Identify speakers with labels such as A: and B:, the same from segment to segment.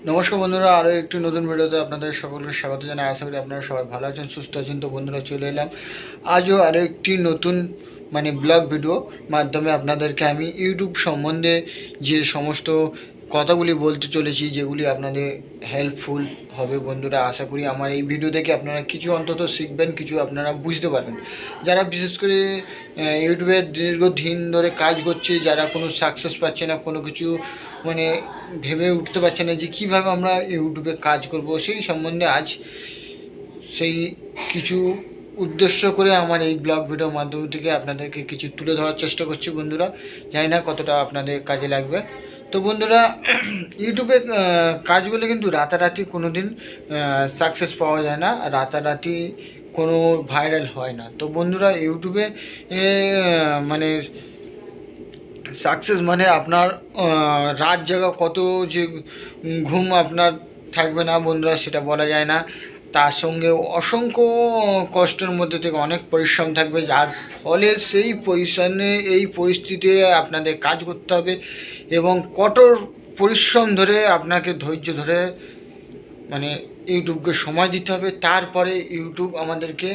A: নমস্কার বন্ধুরা, আরও একটি নতুন ভিডিওতে আপনাদের সকলকে স্বাগত জানাই। আশা করি আপনারা সবাই ভালো আছেন, সুস্থ আছেন। তো বন্ধুরা, চলে এলাম আজও আরও একটি নতুন ব্লগ ভিডিও মাধ্যমে আপনাদেরকে আমি ইউটিউব সম্বন্ধে যে সমস্ত কথাগুলি বলতে চলেছি, যেগুলি আপনাদের হেল্পফুল হবে। বন্ধুরা, আশা করি আমার এই ভিডিও থেকে আপনারা কিছু অন্তত শিখবেন, কিছু আপনারা বুঝতে পারবেন। যারা বিশেষ করে ইউটিউবে দীর্ঘদিন ধরে কাজ করছে, যারা কোনো সাকসেস পাচ্ছে না, কোনো কিছু ভেবে উঠতে পারছে না যে কীভাবে আমরা ইউটিউবে কাজ করব, সেই সম্বন্ধে আজ সেই কিছু উদ্দেশ্য করে আমার এই ব্লগ ভিডিওর মাধ্যম থেকে আপনাদেরকে কিছু তুলে ধরার চেষ্টা করছি। বন্ধুরা, জানি না কতটা আপনাদের কাজে লাগবে। তো বন্ধুরা, ইউটিউবে কাজ করলে কিন্তু রাতারাতি কোনো দিন সাকসেস পাওয়া যায় না, রাতারাতি কোনো ভাইরাল হয় না। তো বন্ধুরা, ইউটিউবে মানে সাকসেস আপনার রাত জাগা কত যে ঘুম আপনার থাকবে না বন্ধুরা, সেটা বলা যায় না। তার সঙ্গে অসংখ্য কষ্টের মধ্যে থেকে অনেক পরিশ্রম থাকবে, যার ফলে সেই পজিশনে এই পরিস্থিতিতে আপনাদের কাজ করতে হবে এবং কঠোর পরিশ্রম ধরে আপনাকে ধৈর্য ধরে ইউটিউবকে সময় দিতে হবে। তারপরে ইউটিউব আমাদেরকে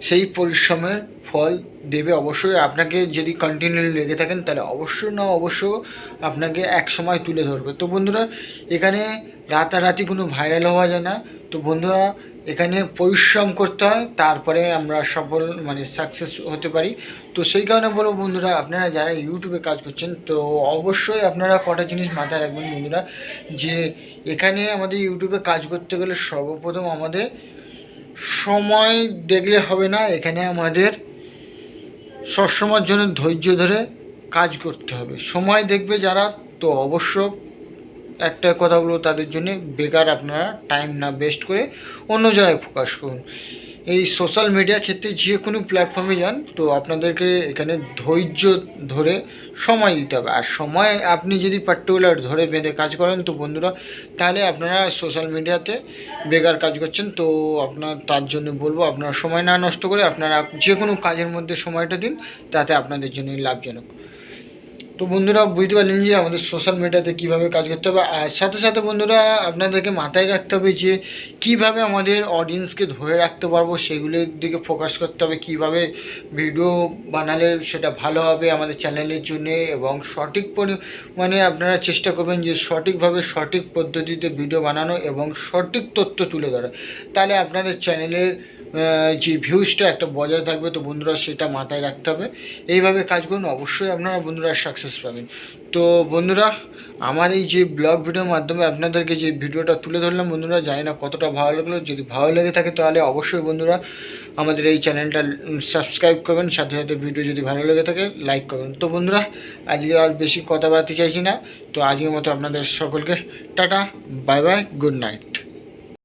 A: সেই পরিশ্রমের ফল দেবে। অবশ্যই আপনাকে যদি কন্টিনিউ লেগে থাকেন, তাহলে অবশ্য আপনাকে এক সময় তুলে ধরবে। তো বন্ধুরা, এখানে রাতারাতি কোনো ভাইরাল হওয়া যায় না। তো বন্ধুরা, এখানে পরিশ্রম করতে হয়, তারপরে আমরা সফল সাকসেস হতে পারি। তো সেই কারণে বলবো বন্ধুরা, আপনারা যারা ইউটিউবে কাজ করছেন, তো অবশ্যই আপনারা কটা জিনিস মাথায় রাখবেন বন্ধুরা, যে এখানে আমাদের ইউটিউবে কাজ করতে গেলে সর্বপ্রথম আমাদের সময় দেখলে হবে না। এখানে আমাদের সবসময়ের জন্য ধৈর্য ধরে কাজ করতে হবে। সময় দেখবে যারা, তো অবশ্য একটা কথা বলবো তাদের জন্য, বেকার আপনারা টাইম না ওয়েস্ট করে অন্য জায়গায় ফোকাস করুন। এই সোশ্যাল মিডিয়া ক্ষেত্রে যে কোনো প্ল্যাটফর্মে যান, তো আপনাদেরকে এখানে ধৈর্য ধরে সময় দিতে হবে। আর সময় আপনি যদি পার্টিকুলার ধরে বেঁধে কাজ করেন, তো বন্ধুরা, তাহলে আপনারা সোশ্যাল মিডিয়াতে বেকার কাজ করছেন। তো আপনার তার জন্য বলবো, আপনারা সময় না নষ্ট করে আপনারা যে কোনো কাজের মধ্যে সময়টা দিন, তাতে আপনাদের জন্য লাভজনক। তো বন্ধুরা, বুঝতে পারলেন যে আমাদের সোশ্যাল মিডিয়াতে কীভাবে কাজ করতে হবে। আর সাথে সাথে বন্ধুরা, আপনাদেরকে মাথায় রাখতে হবে যে কীভাবে আমাদের অডিয়েন্সকে ধরে রাখতে পারবো, সেগুলির দিকে ফোকাস করতে হবে। কীভাবে ভিডিও বানালে সেটা ভালো হবে আমাদের চ্যানেলের জন্যে, এবং সঠিক আপনারা চেষ্টা করবেন যে সঠিকভাবে সঠিক পদ্ধতিতে ভিডিও বানানো এবং সঠিক তথ্য তুলে ধরা, তাহলে আপনাদের চ্যানেলের যে ভিউজটা একটা বজায় থাকবে। তো বন্ধুরা, সেটা মাথায় রাখতে হবে। এইভাবে কাজ করুন, অবশ্যই আপনারা বন্ধুরা সাকসেস পাবেন। তো বন্ধুরা, আমার এই যে ব্লগ ভিডিওর মাধ্যমে আপনাদেরকে যে ভিডিওটা তুলে ধরলাম বন্ধুরা, জানি না কতটা ভালো লাগলো। যদি ভালো লেগে থাকে, তাহলে অবশ্যই বন্ধুরা আমাদের এই চ্যানেলটা সাবস্ক্রাইব করবেন, সাথে সাথে ভিডিও যদি ভালো লেগে থাকে লাইক করবেন। তো বন্ধুরা, আজকে আর বেশি কথা বলতে চাইছি না। তো আজকের মতো আপনাদের সকলকে tata, bye bye, good night.